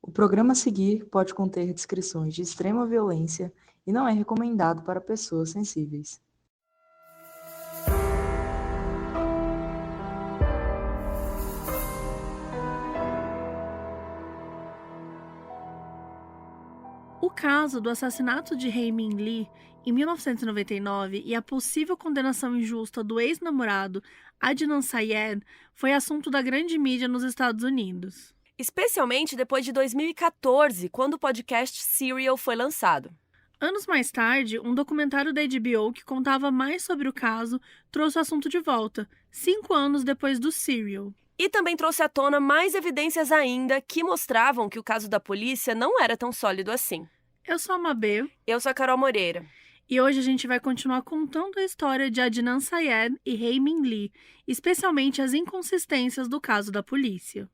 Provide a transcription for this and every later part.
O programa a seguir pode conter descrições de extrema violência e não é recomendado para pessoas sensíveis. O caso do assassinato de Hae-Min Lee em 1999 e a possível condenação injusta do ex-namorado Adnan Syed foi assunto da grande mídia nos Estados Unidos. Especialmente depois de 2014, quando o podcast Serial foi lançado. Anos mais tarde, um documentário da HBO que contava mais sobre o caso trouxe o assunto de volta, 5 anos depois do Serial. E também trouxe à tona mais evidências ainda que mostravam que o caso da polícia não era tão sólido assim. Eu sou a Mabê. Eu sou a Carol Moreira. E hoje a gente vai continuar contando a história de Adnan Syed e Hae-Min Lee, especialmente as inconsistências do caso da polícia.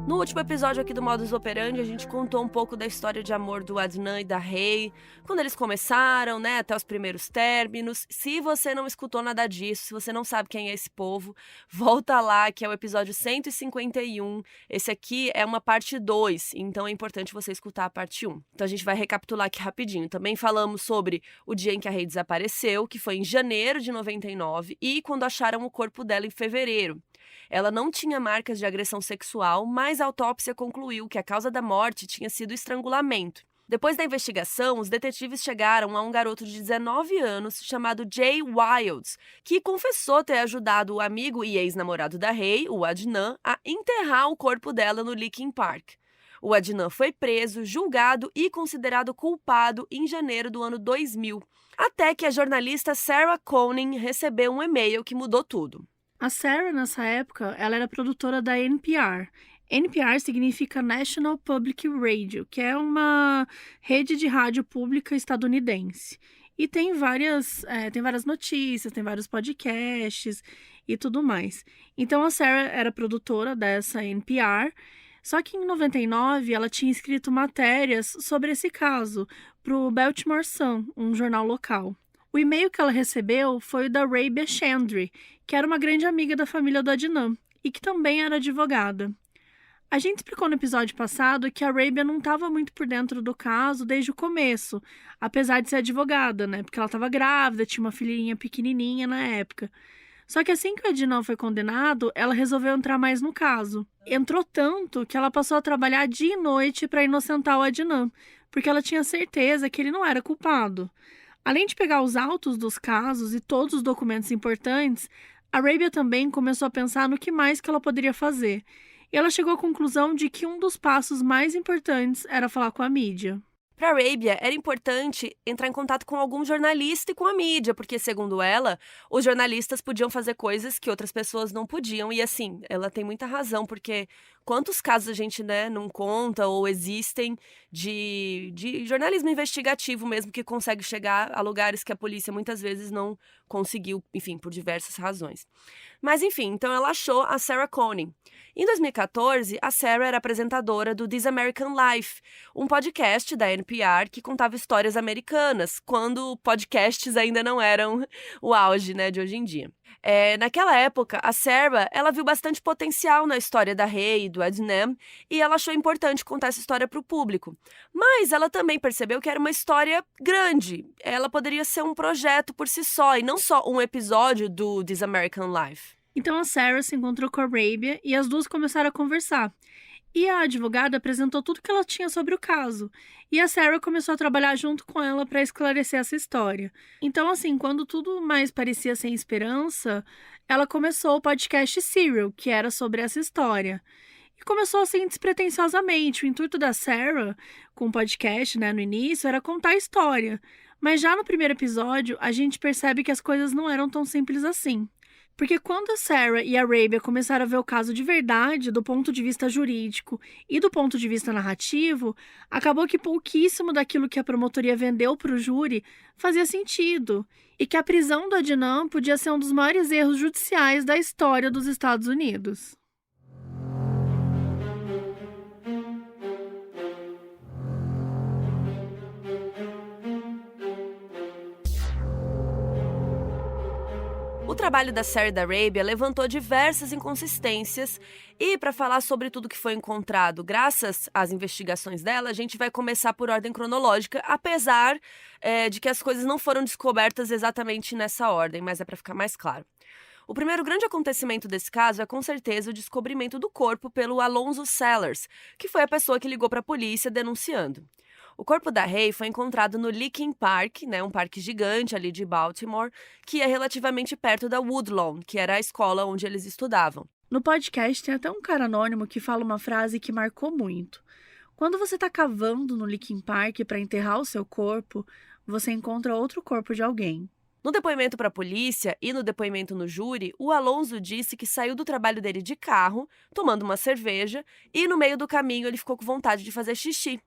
No último episódio aqui do Modus Operandi, a gente contou um pouco da história de amor do Adnan e da Hae, quando eles começaram, até os primeiros términos. Se você não escutou nada disso, se você não sabe quem é esse povo, volta lá, que é o episódio 151. Esse aqui é uma parte 2, então é importante você escutar a parte 1. Então a gente vai recapitular aqui rapidinho. Também falamos sobre o dia em que a Hae desapareceu, que foi em janeiro de 99, e quando acharam o corpo dela em fevereiro. Ela não tinha marcas de agressão sexual, mas a autópsia concluiu que a causa da morte tinha sido estrangulamento. Depois da investigação, os detetives chegaram a um garoto de 19 anos chamado Jay Wilds, que confessou ter ajudado o amigo e ex-namorado da Hae, o Adnan, a enterrar o corpo dela no Lincoln Park. O Adnan foi preso, julgado e considerado culpado em janeiro do ano 2000, até que a jornalista Sarah Koenig recebeu um e-mail que mudou tudo. A Sarah, nessa época, ela era produtora da NPR. NPR significa National Public Radio, que é uma rede de rádio pública estadunidense. E tem várias notícias, tem vários podcasts e tudo mais. Então, a Sarah era produtora dessa NPR, só que em 99 ela tinha escrito matérias sobre esse caso para o Baltimore Sun, um jornal local. O e-mail que ela recebeu foi o da Rabia Chandri, que era uma grande amiga da família do Adnan e que também era advogada. A gente explicou no episódio passado que a Rabia não estava muito por dentro do caso desde o começo, apesar de ser advogada, porque ela estava grávida, tinha uma filhinha pequenininha na época. Só que assim que o Adnan foi condenado, ela resolveu entrar mais no caso. Entrou tanto que ela passou a trabalhar dia e noite para inocentar o Adnan, porque ela tinha certeza que ele não era culpado. Além de pegar os autos dos casos e todos os documentos importantes, a Rabia também começou a pensar no que mais que ela poderia fazer. E ela chegou à conclusão de que um dos passos mais importantes era falar com a mídia. Para a Rabia, era importante entrar em contato com algum jornalista e com a mídia, porque, segundo ela, os jornalistas podiam fazer coisas que outras pessoas não podiam. E, assim, ela tem muita razão, porque quantos casos a gente não conta ou existem de jornalismo investigativo mesmo, que consegue chegar a lugares que a polícia muitas vezes não conseguiu, enfim, por diversas razões. Mas, enfim, então ela achou a Sarah Koenig. Em 2014, a Sarah era apresentadora do This American Life, um podcast da NPR que contava histórias americanas, quando podcasts ainda não eram o auge, de hoje em dia. Naquela época, a Sarah, ela viu bastante potencial na história da Hae e do Adnan, e ela achou importante contar essa história para o público. Mas ela também percebeu que era uma história grande. Ela poderia ser um projeto por si só, e não só um episódio do This American Life. Então a Sarah se encontrou com a Rabia e as duas começaram a conversar. E a advogada apresentou tudo que ela tinha sobre o caso. E a Sarah começou a trabalhar junto com ela para esclarecer essa história. Então, assim, quando tudo mais parecia sem esperança, ela começou o podcast Serial, que era sobre essa história. E começou assim despretensiosamente. O intuito da Sarah com o podcast, no início, era contar a história. Mas já no primeiro episódio, a gente percebe que as coisas não eram tão simples assim. Porque quando a Sarah e a Rabia começaram a ver o caso de verdade, do ponto de vista jurídico e do ponto de vista narrativo, acabou que pouquíssimo daquilo que a promotoria vendeu para o júri fazia sentido. E que a prisão do Adnan podia ser um dos maiores erros judiciais da história dos Estados Unidos. O trabalho da Sarah e da Arabia levantou diversas inconsistências e, para falar sobre tudo que foi encontrado graças às investigações dela, a gente vai começar por ordem cronológica, apesar de que as coisas não foram descobertas exatamente nessa ordem, mas é para ficar mais claro. O primeiro grande acontecimento desse caso é, com certeza, o descobrimento do corpo pelo Alonzo Sellers, que foi a pessoa que ligou para a polícia denunciando. O corpo da Ray foi encontrado no Licking Park, um parque gigante ali de Baltimore, que é relativamente perto da Woodlawn, que era a escola onde eles estudavam. No podcast tem até um cara anônimo que fala uma frase que marcou muito. Quando você está cavando no Licking Park para enterrar o seu corpo, você encontra outro corpo de alguém. No depoimento para a polícia e no depoimento no júri, o Alonzo disse que saiu do trabalho dele de carro, tomando uma cerveja, e no meio do caminho ele ficou com vontade de fazer xixi.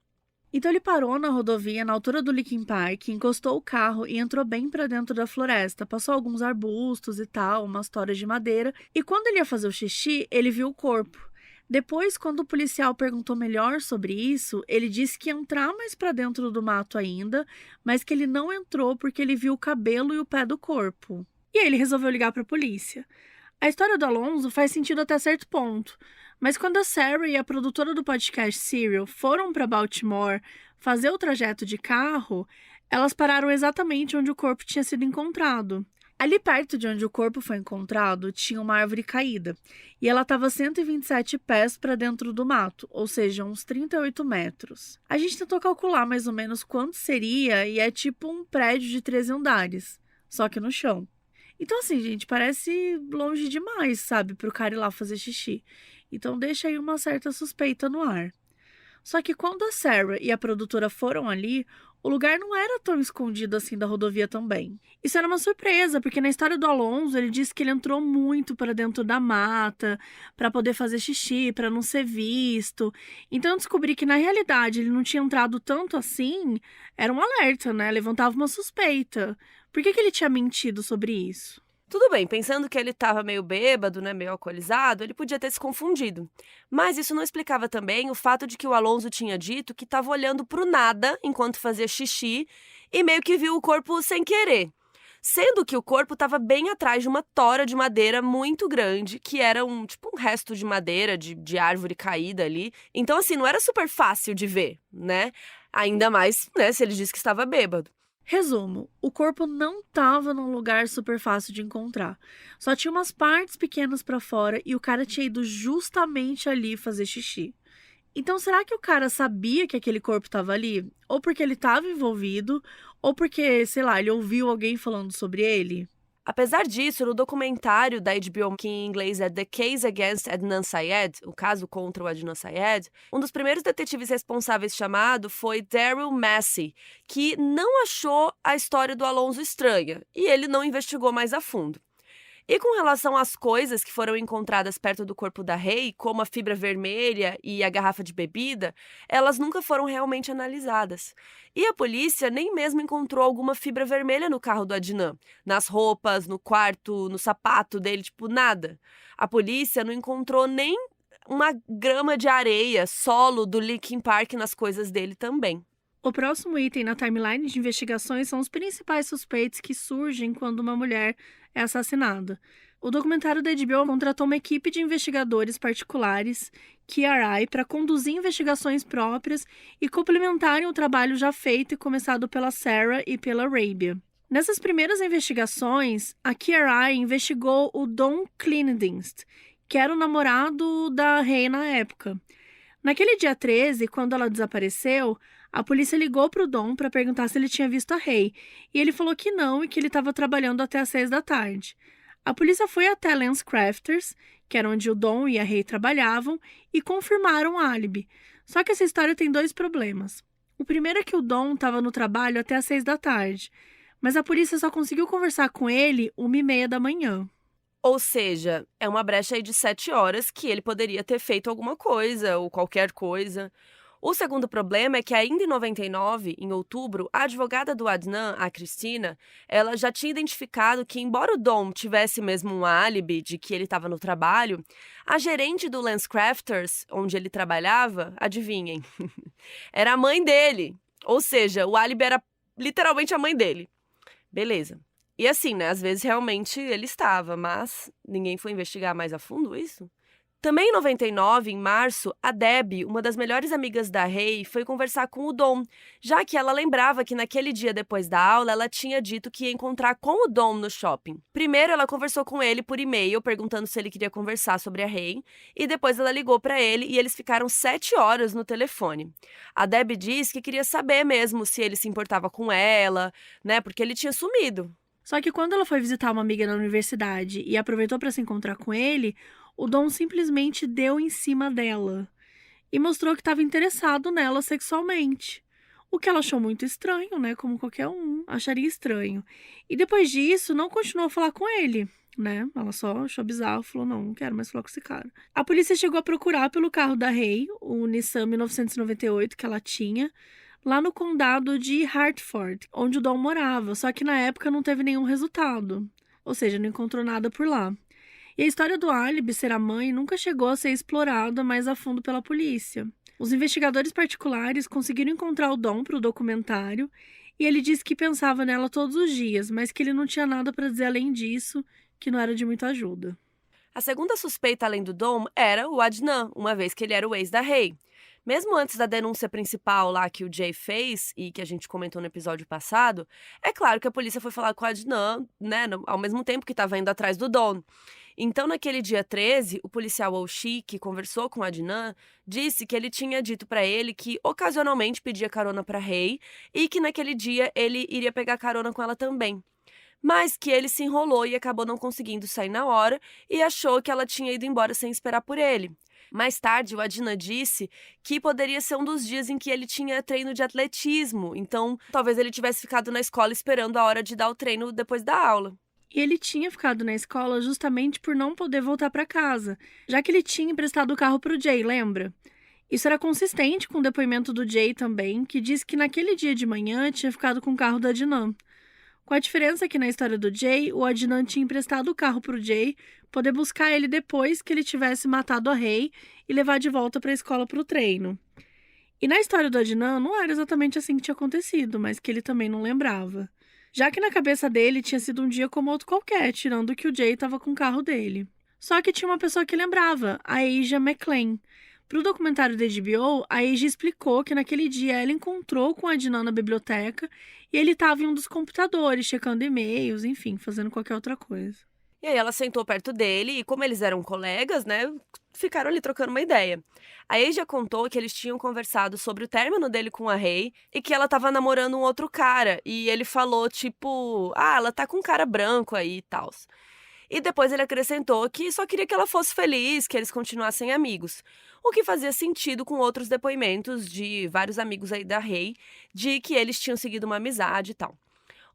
Então ele parou na rodovia na altura do Licking Park, encostou o carro e entrou bem para dentro da floresta. Passou alguns arbustos e tal, umas toras de madeira. E quando ele ia fazer o xixi, ele viu o corpo. Depois, quando o policial perguntou melhor sobre isso, ele disse que ia entrar mais para dentro do mato ainda, mas que ele não entrou porque ele viu o cabelo e o pé do corpo. E aí ele resolveu ligar para a polícia. A história do Alonzo faz sentido até certo ponto, mas quando a Sarah e a produtora do podcast Serial foram para Baltimore fazer o trajeto de carro, elas pararam exatamente onde o corpo tinha sido encontrado. Ali perto de onde o corpo foi encontrado, tinha uma árvore caída, e ela estava 127 pés para dentro do mato, ou seja, uns 38 metros. A gente tentou calcular mais ou menos quanto seria, e é tipo um prédio de 13 andares, só que no chão. Então, assim, gente, parece longe demais, sabe, pro cara ir lá fazer xixi. Então, deixa aí uma certa suspeita no ar. Só que quando a Sarah e a produtora foram ali, o lugar não era tão escondido assim da rodovia também. Isso era uma surpresa, porque na história do Alonzo, ele disse que ele entrou muito para dentro da mata, para poder fazer xixi, para não ser visto. Então, eu descobri que, na realidade, ele não tinha entrado tanto assim, era um alerta, levantava uma suspeita. Por que ele tinha mentido sobre isso? Tudo bem, pensando que ele estava meio bêbado, meio alcoolizado, ele podia ter se confundido. Mas isso não explicava também o fato de que o Alonzo tinha dito que estava olhando para o nada enquanto fazia xixi e meio que viu o corpo sem querer. Sendo que o corpo estava bem atrás de uma tora de madeira muito grande, que era um resto de madeira, de árvore caída ali. Então, assim, não era super fácil de ver, Ainda mais, se ele disse que estava bêbado. Resumo, o corpo não estava num lugar super fácil de encontrar. Só tinha umas partes pequenas para fora e o cara tinha ido justamente ali fazer xixi. Então, será que o cara sabia que aquele corpo estava ali? Ou porque ele estava envolvido, ou porque, sei lá, ele ouviu alguém falando sobre ele? Apesar disso, no documentário da HBO, que em inglês é The Case Against Adnan Syed, o caso contra o Adnan Syed, um dos primeiros detetives responsáveis chamado foi Daryl Massey, que não achou a história do Alonzo estranha, e ele não investigou mais a fundo. E com relação às coisas que foram encontradas perto do corpo da Ray, como a fibra vermelha e a garrafa de bebida, elas nunca foram realmente analisadas. E a polícia nem mesmo encontrou alguma fibra vermelha no carro do Adnan, nas roupas, no quarto, no sapato dele, nada. A polícia não encontrou nem uma grama de areia, solo do Licking Park nas coisas dele também. O próximo item na timeline de investigações são os principais suspeitos que surgem quando uma mulher é assassinada. O documentário da HBO contratou uma equipe de investigadores particulares, KRI, para conduzir investigações próprias e complementarem o trabalho já feito e começado pela Sarah e pela Arabia. Nessas primeiras investigações, a KRI investigou o Don Clendenst, que era o namorado da Ray na época. Naquele dia 13, quando ela desapareceu, a polícia ligou para o Don para perguntar se ele tinha visto a Ray, e ele falou que não e que ele estava trabalhando até às 6 da tarde. A polícia foi até Lance Crafters, que era onde o Don e a Ray trabalhavam, e confirmaram o álibi. Só que essa história tem dois problemas. O primeiro é que o Don estava no trabalho até às 6 da tarde, mas a polícia só conseguiu conversar com ele 1h30 da manhã. Ou seja, é uma brecha aí de 7 horas que ele poderia ter feito alguma coisa ou qualquer coisa. O segundo problema é que ainda em 99, em outubro, a advogada do Adnan, a Cristina, ela já tinha identificado que, embora o Dom tivesse mesmo um álibi de que ele estava no trabalho, a gerente do Lance Crafters, onde ele trabalhava, adivinhem, era a mãe dele. Ou seja, o álibi era literalmente a mãe dele. Beleza. E assim, né, às vezes realmente ele estava, mas ninguém foi investigar mais a fundo isso? Também em 99, em março, a Debbie, uma das melhores amigas da Ray, foi conversar com o Dom, já que ela lembrava que naquele dia depois da aula ela tinha dito que ia encontrar com o Dom no shopping. Primeiro ela conversou com ele por e-mail, perguntando se ele queria conversar sobre a Ray, e depois ela ligou para ele e eles ficaram 7 horas no telefone. A Debbie disse que queria saber mesmo se ele se importava com ela, né, porque ele tinha sumido. Só que quando ela foi visitar uma amiga na universidade e aproveitou para se encontrar com ele, o Dom simplesmente deu em cima dela e mostrou que estava interessado nela sexualmente. O que ela achou muito estranho, né? Como qualquer um acharia estranho. E depois disso, não continuou a falar com ele, né? Ela só achou bizarro, falou, não quero mais falar com esse cara. A polícia chegou a procurar pelo carro da Ray, o Nissan 1998 que ela tinha, lá no condado de Hartford, onde o Dom morava, só que na época não teve nenhum resultado. Ou seja, não encontrou nada por lá. E a história do álibi ser a mãe nunca chegou a ser explorada mais a fundo pela polícia. Os investigadores particulares conseguiram encontrar o Dom para o documentário e ele disse que pensava nela todos os dias, mas que ele não tinha nada para dizer além disso, que não era de muita ajuda. A segunda suspeita além do Dom era o Adnan, uma vez que ele era o ex da Ray. Mesmo antes da denúncia principal lá que o Jay fez, e que a gente comentou no episódio passado, é claro que a polícia foi falar com o Adnan, né, ao mesmo tempo que estava indo atrás do Dom. Então, naquele dia 13, o policial Oshie, que conversou com o Adnan, disse que ele tinha dito para ele que ocasionalmente pedia carona para Ray e que naquele dia ele iria pegar carona com ela também. Mas que ele se enrolou e acabou não conseguindo sair na hora e achou que ela tinha ido embora sem esperar por ele. Mais tarde, o Adnan disse que poderia ser um dos dias em que ele tinha treino de atletismo, então talvez ele tivesse ficado na escola esperando a hora de dar o treino depois da aula. E ele tinha ficado na escola justamente por não poder voltar para casa, já que ele tinha emprestado o carro para o Jay, lembra? Isso era consistente com o depoimento do Jay também, que disse que naquele dia de manhã tinha ficado com o carro do Adnan. Com a diferença que na história do Jay, o Adnan tinha emprestado o carro para o Jay poder buscar ele depois que ele tivesse matado a Ray e levar de volta para a escola para o treino. E na história do Adnan, não era exatamente assim que tinha acontecido, mas que ele também não lembrava. Já que na cabeça dele tinha sido um dia como outro qualquer, tirando que o Jay estava com o carro dele. Só que tinha uma pessoa que lembrava, a Asia McClain. Para o documentário da HBO, a Asia explicou que naquele dia ela encontrou com o Adnan na biblioteca e ele estava em um dos computadores, checando e-mails, enfim, fazendo qualquer outra coisa. E aí ela sentou perto dele e, como eles eram colegas, né, ficaram ali trocando uma ideia. A Asia contou que eles tinham conversado sobre o término dele com a Ray e que ela tava namorando um outro cara. E ele falou, tipo, ela tá com um cara branco aí e tal. E depois ele acrescentou que só queria que ela fosse feliz, que eles continuassem amigos. O que fazia sentido com outros depoimentos de vários amigos aí da Ray, de que eles tinham seguido uma amizade e tal.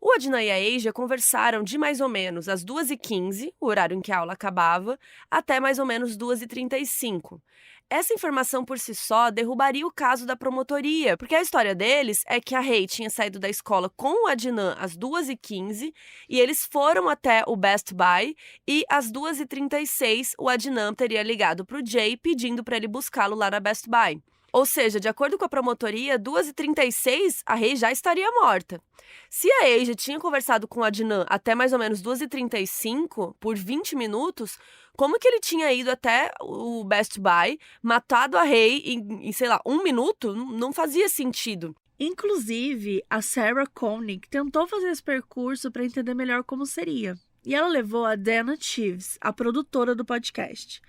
O Adnan e a Asia conversaram de mais ou menos às 2h15, o horário em que a aula acabava, até mais ou menos 2h35. Essa informação por si só derrubaria o caso da promotoria, porque a história deles é que a Ray tinha saído da escola com o Adnan às 2h15 e eles foram até o Best Buy e às 2h36 o Adnan teria ligado para o Jay pedindo para ele buscá-lo lá na Best Buy. Ou seja, de acordo com a promotoria, 2h36 a Ray já estaria morta. Se a Asia tinha conversado com o Adnan até mais ou menos 2h35, por 20 minutos, como que ele tinha ido até o Best Buy, matado a Ray em sei lá, 1 minuto? Não fazia sentido. Inclusive, a Sarah Koenig tentou fazer esse percurso para entender melhor como seria. E ela levou a Dana Chives, a produtora do podcast.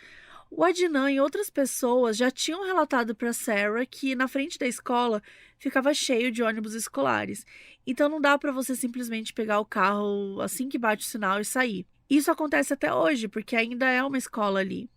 O Adnan e outras pessoas já tinham relatado para Sarah que na frente da escola ficava cheio de ônibus escolares. Então não dá para você simplesmente pegar o carro assim que bate o sinal e sair. Isso acontece até hoje, porque ainda é uma escola ali.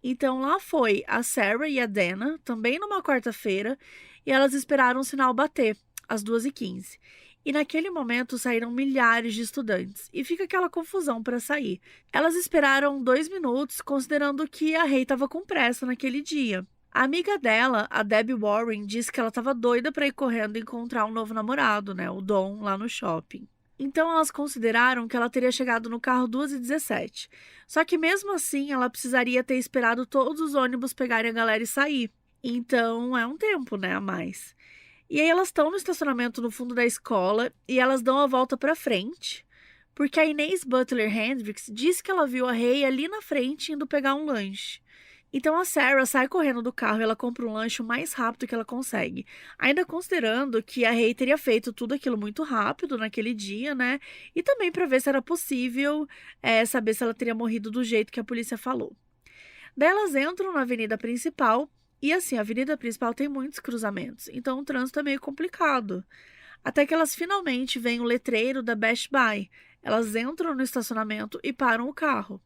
Então lá foi a Sarah e a Dana, também numa quarta-feira, e elas esperaram o sinal bater, às 2h15. E naquele momento saíram milhares de estudantes, e fica aquela confusão para sair. Elas esperaram 2 minutos, considerando que a Ray estava com pressa naquele dia. A amiga dela, a Debbie Warren, disse que ela estava doida para ir correndo encontrar um novo namorado, né, o Dom, lá no shopping. Então elas consideraram que ela teria chegado no carro 2h17. Só que mesmo assim, ela precisaria ter esperado todos os ônibus pegarem a galera e sair. Então é um tempo, né, a mais. E aí elas estão no estacionamento no fundo da escola e elas dão a volta para frente porque a Inez Butler Hendricks disse que ela viu a Ray ali na frente indo pegar um lanche. Então a Sarah sai correndo do carro e ela compra um lanche o mais rápido que ela consegue. Ainda considerando que a Ray teria feito tudo aquilo muito rápido naquele dia, né? E também para ver se era possível saber se ela teria morrido do jeito que a polícia falou. Daí elas entram na avenida principal e assim, a avenida principal tem muitos cruzamentos, então o trânsito é meio complicado. Até que elas finalmente veem o letreiro da Best Buy. Elas entram no estacionamento e param o carro.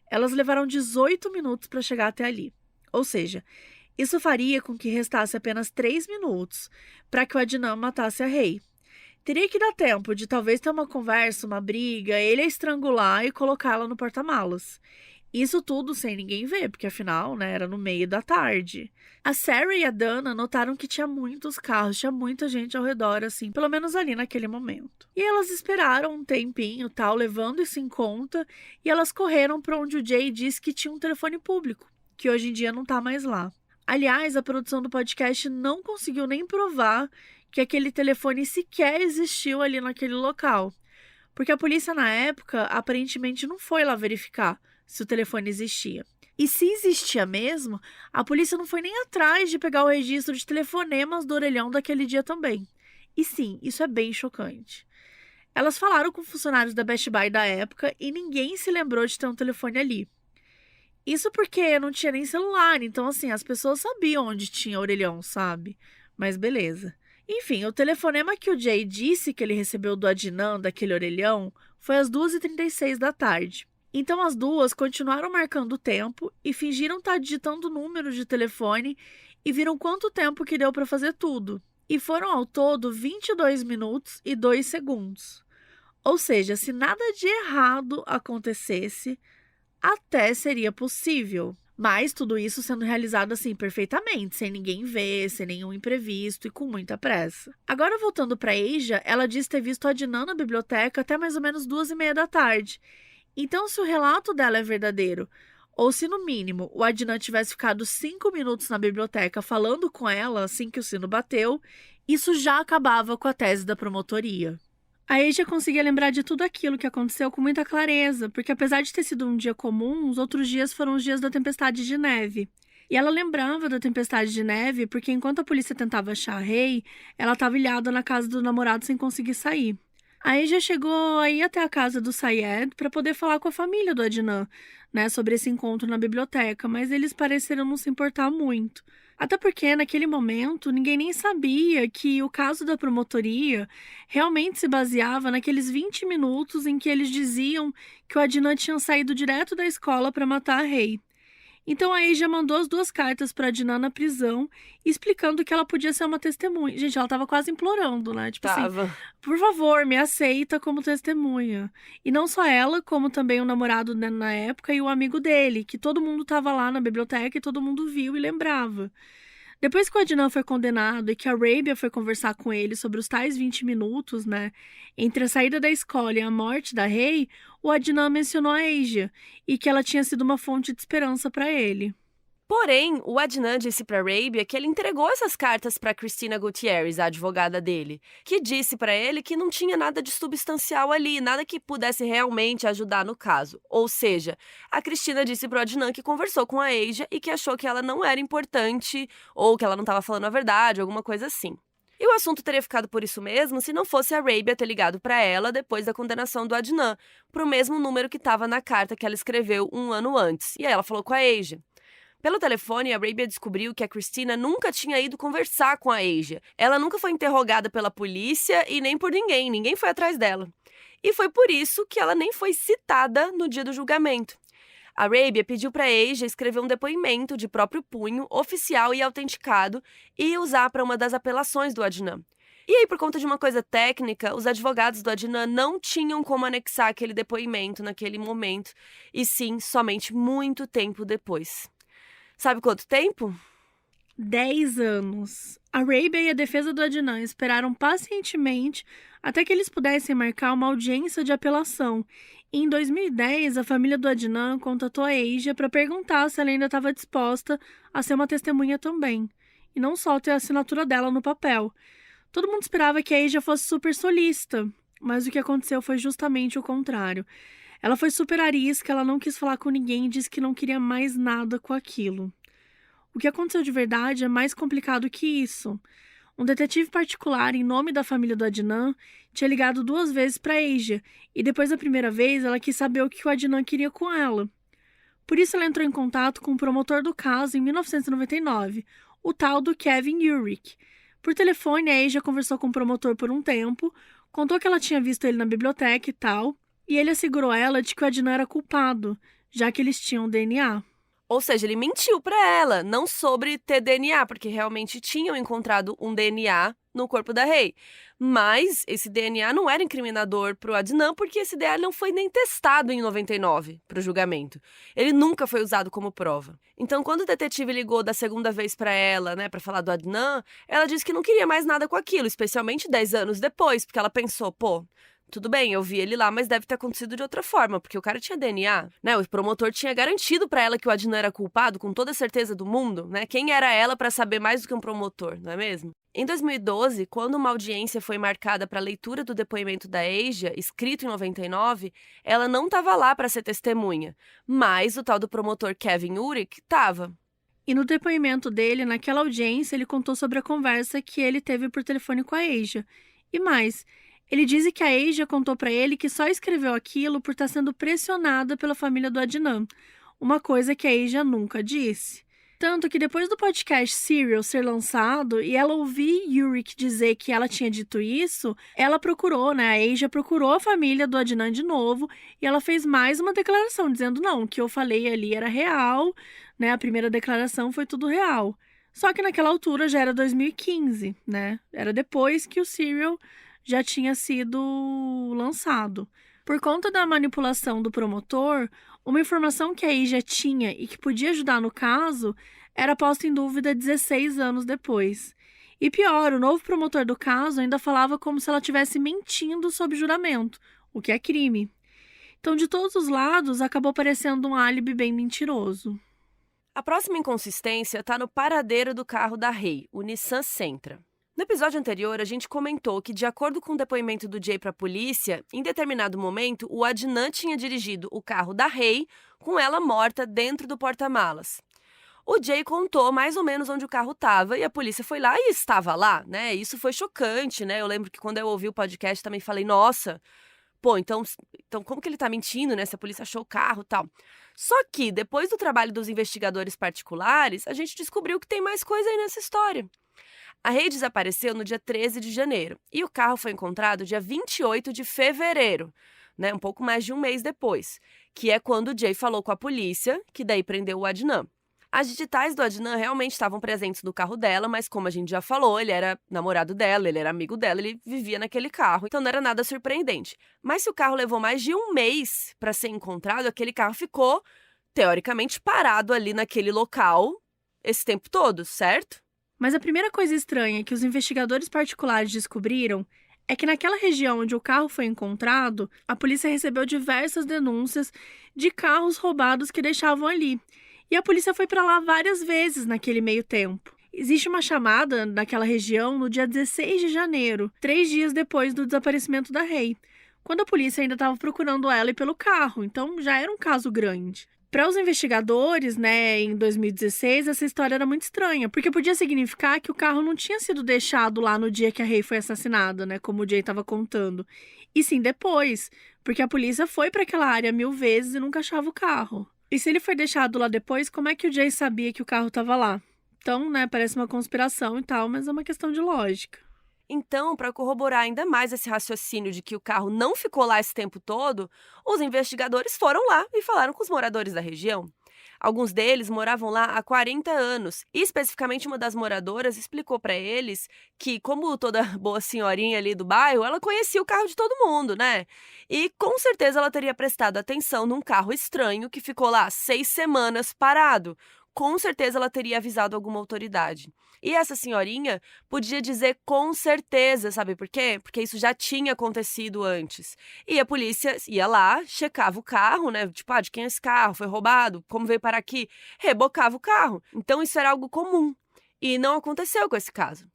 Elas levaram 18 minutos para chegar até ali. Ou seja, isso faria com que restasse apenas 3 minutos para que o Adnan matasse a Ray. Teria que dar tempo de talvez ter uma conversa, uma briga, ele a estrangular e colocá-la no porta-malas. Isso tudo sem ninguém ver, porque afinal, né, era no meio da tarde. A Sarah e a Dana notaram que tinha muitos carros, tinha muita gente ao redor, assim, pelo menos ali naquele momento. E elas esperaram um tempinho, tal, levando isso em conta, e elas correram para onde o Jay disse que tinha um telefone público, que hoje em dia não tá mais lá. Aliás, a produção do podcast não conseguiu nem provar que aquele telefone sequer existiu ali naquele local, porque a polícia na época aparentemente não foi lá verificar se o telefone existia. E se existia mesmo, a polícia não foi nem atrás de pegar o registro de telefonemas do orelhão daquele dia também. E sim, isso é bem chocante. Elas falaram com funcionários da Best Buy da época e ninguém se lembrou de ter um telefone ali. Isso porque não tinha nem celular, então assim, as pessoas sabiam onde tinha orelhão, sabe? Mas beleza. Enfim, o telefonema que o Jay disse que ele recebeu do Adnan, daquele orelhão, foi às 2h36 da tarde. Então as duas continuaram marcando o tempo e fingiram estar digitando o número de telefone e viram quanto tempo que deu para fazer tudo. E foram ao todo 22 minutos e 2 segundos. Ou seja, se nada de errado acontecesse, até seria possível. Mas tudo isso sendo realizado assim perfeitamente, sem ninguém ver, sem nenhum imprevisto e com muita pressa. Agora voltando para Asia, ela diz ter visto a Adnan na biblioteca até mais ou menos 2h30 da tarde. Então, se o relato dela é verdadeiro, ou se no mínimo o Adnan tivesse ficado 5 minutos na biblioteca falando com ela assim que o sino bateu, isso já acabava com a tese da promotoria. A Asia conseguia lembrar de tudo aquilo que aconteceu com muita clareza, porque apesar de ter sido um dia comum, os outros dias foram os dias da tempestade de neve. E ela lembrava da tempestade de neve porque enquanto a polícia tentava achar a Ray, ela estava ilhada na casa do namorado sem conseguir sair. A Asia chegou aí até a casa do Syed para poder falar com a família do Adnan, né, sobre esse encontro na biblioteca, mas eles pareceram não se importar muito. Até porque, naquele momento, ninguém nem sabia que o caso da promotoria realmente se baseava naqueles 20 minutos em que eles diziam que o Adnan tinha saído direto da escola para matar a Ray. Então a Asia mandou as 2 cartas para Adnan na prisão, explicando que ela podia ser uma testemunha. Gente, ela tava quase implorando, né? Tipo assim, por favor, me aceita como testemunha. E não só ela, como também o namorado na época e o amigo dele, que todo mundo tava lá na biblioteca e todo mundo viu e lembrava. Depois que o Adnan foi condenado e que a Arabia foi conversar com ele sobre os tais 20 minutos, né, entre a saída da escola e a morte da Ray, o Adnan mencionou a Asia e que ela tinha sido uma fonte de esperança para ele. Porém, o Adnan disse para Arabia que ele entregou essas cartas para Christina Gutierrez, a advogada dele, que disse para ele que não tinha nada de substancial ali, nada que pudesse realmente ajudar no caso. Ou seja, a Christina disse para o Adnan que conversou com a Asia e que achou que ela não era importante ou que ela não estava falando a verdade, alguma coisa assim. E o assunto teria ficado por isso mesmo se não fosse a Arabia ter ligado para ela depois da condenação do Adnan, para o mesmo número que estava na carta que ela escreveu 1 ano antes. E aí ela falou com a Asia. Pelo telefone, a Arabia descobriu que a Christina nunca tinha ido conversar com a Asia. Ela nunca foi interrogada pela polícia e nem por ninguém, ninguém foi atrás dela. E foi por isso que ela nem foi citada no dia do julgamento. A Arabia pediu para a Asia escrever um depoimento de próprio punho, oficial e autenticado, e usar para uma das apelações do Adnan. E aí, por conta de uma coisa técnica, os advogados do Adnan não tinham como anexar aquele depoimento naquele momento, e sim, somente muito tempo depois. Sabe quanto tempo? 10 anos. A Arabia e a defesa do Adnan esperaram pacientemente até que eles pudessem marcar uma audiência de apelação. E em 2010, a família do Adnan contatou a Asia para perguntar se ela ainda estava disposta a ser uma testemunha também, e não só ter a assinatura dela no papel. Todo mundo esperava que a Asia fosse super solícita. Mas o que aconteceu foi justamente o contrário. Ela foi super arisca, ela não quis falar com ninguém e disse que não queria mais nada com aquilo. O que aconteceu de verdade é mais complicado que isso. Um detetive particular, em nome da família do Adnan, tinha ligado 2 vezes para Asia, e depois da primeira vez ela quis saber o que o Adnan queria com ela. Por isso ela entrou em contato com o promotor do caso em 1999, o tal do Kevin Urich. Por telefone, a Asia conversou com o promotor por um tempo, contou que ela tinha visto ele na biblioteca e tal, e ele assegurou a ela de que o Adnan era culpado, já que eles tinham DNA. Ou seja, ele mentiu pra ela, não sobre ter DNA, porque realmente tinham encontrado um DNA no corpo da Rei. Mas esse DNA não era incriminador pro Adnan, porque esse DNA não foi nem testado em 99 pro julgamento. Ele nunca foi usado como prova. Então, quando o detetive ligou da segunda vez pra ela, né, pra falar do Adnan, ela disse que não queria mais nada com aquilo, especialmente 10 anos depois, porque ela pensou, pô, tudo bem, eu vi ele lá, mas deve ter acontecido de outra forma, porque o cara tinha DNA, né? O promotor tinha garantido pra ela que o Adnan era culpado, com toda a certeza do mundo, né? Quem era ela pra saber mais do que um promotor, não é mesmo? Em 2012, quando uma audiência foi marcada para a leitura do depoimento da Asia, escrito em 99, ela não estava lá para ser testemunha, mas o tal do promotor Kevin Urich estava. E no depoimento dele, naquela audiência, ele contou sobre a conversa que ele teve por telefone com a Asia. E mais, ele diz que a Asia contou para ele que só escreveu aquilo por estar sendo pressionada pela família do Adnan, uma coisa que a Asia nunca disse. Tanto que depois do podcast Serial ser lançado e ela ouvir Urich dizer que ela tinha dito isso, ela procurou, né? A Asia procurou a família do Adnan de novo e ela fez mais uma declaração dizendo não, o que eu falei ali era real, né? A primeira declaração foi tudo real. Só que naquela altura já era 2015, né? Era depois que o Serial já tinha sido lançado. Por conta da manipulação do promotor, uma informação que a Asia tinha e que podia ajudar no caso era posta em dúvida 16 anos depois. E pior, o novo promotor do caso ainda falava como se ela estivesse mentindo sob juramento, o que é crime. Então, de todos os lados, acabou parecendo um álibi bem mentiroso. A próxima inconsistência está no paradeiro do carro da Rei, o Nissan Sentra. No episódio anterior, a gente comentou que, de acordo com o depoimento do Jay para a polícia, em determinado momento, o Adnan tinha dirigido o carro da Rei com ela morta dentro do porta-malas. O Jay contou mais ou menos onde o carro estava e a polícia foi lá e estava lá, né? Isso foi chocante, né? Eu lembro que quando eu ouvi o podcast também falei, nossa, pô, então como que ele tá mentindo, né? Se a polícia achou o carro e tal. Só que, depois do trabalho dos investigadores particulares, a gente descobriu que tem mais coisa aí nessa história. A Rei desapareceu no dia 13 de janeiro e o carro foi encontrado dia 28 de fevereiro, né, um pouco mais de um mês depois, que é quando o Jay falou com a polícia, que daí prendeu o Adnan. As digitais do Adnan realmente estavam presentes no carro dela, mas como a gente já falou, ele era namorado dela, ele era amigo dela, ele vivia naquele carro, então não era nada surpreendente. Mas se o carro levou mais de um mês para ser encontrado, aquele carro ficou, teoricamente, parado ali naquele local esse tempo todo, certo? Mas a primeira coisa estranha que os investigadores particulares descobriram é que naquela região onde o carro foi encontrado, a polícia recebeu diversas denúncias de carros roubados que deixavam ali. E a polícia foi para lá várias vezes naquele meio tempo. Existe uma chamada naquela região no dia 16 de janeiro, 3 dias depois do desaparecimento da Rei, quando a polícia ainda estava procurando ela e pelo carro, então já era um caso grande. Para os investigadores, né, em 2016, essa história era muito estranha, porque podia significar que o carro não tinha sido deixado lá no dia que a Rei foi assassinada, né, como o Jay estava contando, e sim depois, porque a polícia foi para aquela área 1000 vezes e nunca achava o carro. E se ele foi deixado lá depois, como é que o Jay sabia que o carro estava lá? Então, né, parece uma conspiração e tal, mas é uma questão de lógica. Então, para corroborar ainda mais esse raciocínio de que o carro não ficou lá esse tempo todo, os investigadores foram lá e falaram com os moradores da região. Alguns deles moravam lá há 40 anos e, especificamente, uma das moradoras explicou para eles que, como toda boa senhorinha ali do bairro, ela conhecia o carro de todo mundo, né? E, com certeza, ela teria prestado atenção num carro estranho que ficou lá 6 semanas parado. Com certeza ela teria avisado alguma autoridade. E essa senhorinha podia dizer com certeza, sabe por quê? Porque isso já tinha acontecido antes. E a polícia ia lá, checava o carro, né? Tipo, de quem é esse carro? Foi roubado? Como veio parar aqui? Rebocava o carro. Então isso era algo comum. E não aconteceu com esse caso.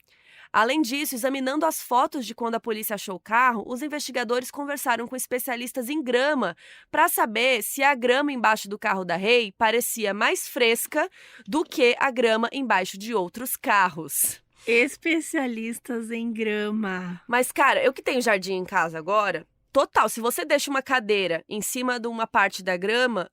Além disso, examinando as fotos de quando a polícia achou o carro, os investigadores conversaram com especialistas em grama para saber se a grama embaixo do carro da Ray parecia mais fresca do que a grama embaixo de outros carros. Especialistas em grama. Mas, cara, eu que tenho jardim em casa agora, total, se você deixa uma cadeira em cima de uma parte da grama,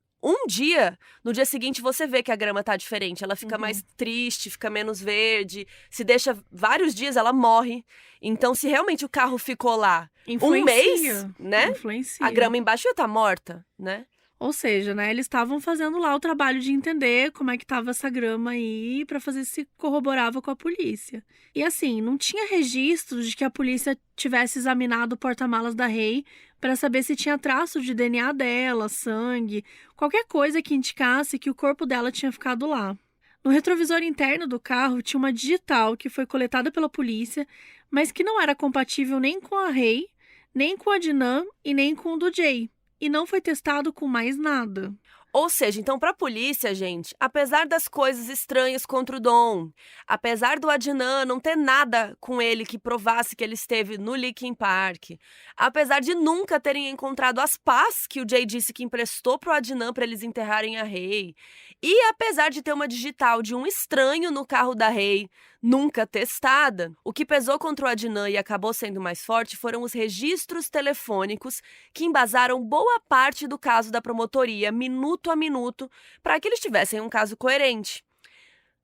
no dia seguinte você vê que a grama tá diferente, ela fica mais triste, fica menos verde, se deixa vários dias ela morre. Então, se realmente o carro ficou lá um mês, né? Influencia. A grama embaixo ia estar morta, né? Ou seja, né, eles estavam fazendo lá o trabalho de entender como é que estava essa grama aí para fazer se corroborava com a polícia. E assim, não tinha registros de que a polícia tivesse examinado o porta-malas da Ray para saber se tinha traços de DNA dela, sangue, qualquer coisa que indicasse que o corpo dela tinha ficado lá. No retrovisor interno do carro tinha uma digital que foi coletada pela polícia, mas que não era compatível nem com a Ray, nem com a Dinah e nem com o do Jay. E não foi testado com mais nada. Ou seja, então, para a polícia, gente, apesar das coisas estranhas contra o Dom, apesar do Adnan não ter nada com ele que provasse que ele esteve no Linkin Park, apesar de nunca terem encontrado as pás que o Jay disse que emprestou pro Adnan para eles enterrarem a Ray, e apesar de ter uma digital de um estranho no carro da Ray, nunca testada, o que pesou contra o Adnan e acabou sendo mais forte foram os registros telefônicos que embasaram boa parte do caso da promotoria, minuto a minuto, para que eles tivessem um caso coerente.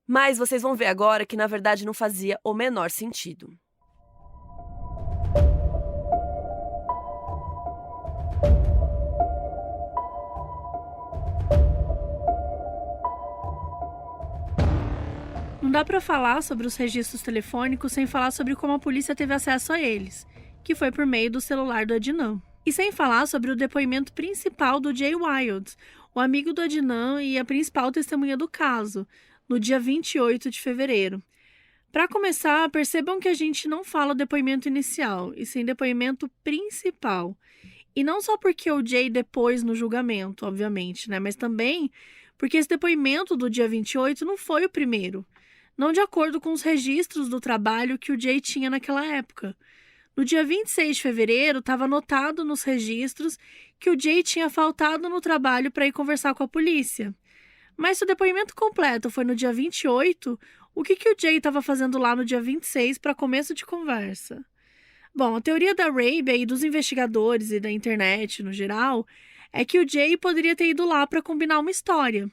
Mas vocês vão ver agora que, na verdade, não fazia o menor sentido. Não dá para falar sobre os registros telefônicos sem falar sobre como a polícia teve acesso a eles, que foi por meio do celular do Adnan. E sem falar sobre o depoimento principal do Jay Wilds, o amigo do Adnan e a principal testemunha do caso, no dia 28 de fevereiro. Para começar, percebam que a gente não fala o depoimento inicial, e sim depoimento principal. E não só porque o Jay depois no julgamento, obviamente, né? Mas também porque esse depoimento do dia 28 não foi o primeiro. Não de acordo com os registros do trabalho que o Jay tinha naquela época. No dia 26 de fevereiro, estava anotado nos registros que o Jay tinha faltado no trabalho para ir conversar com a polícia. Mas se o depoimento completo foi no dia 28, o que o Jay estava fazendo lá no dia 26 para começo de conversa? Bom, a teoria da Arabia e dos investigadores e da internet no geral é que o Jay poderia ter ido lá para combinar uma história.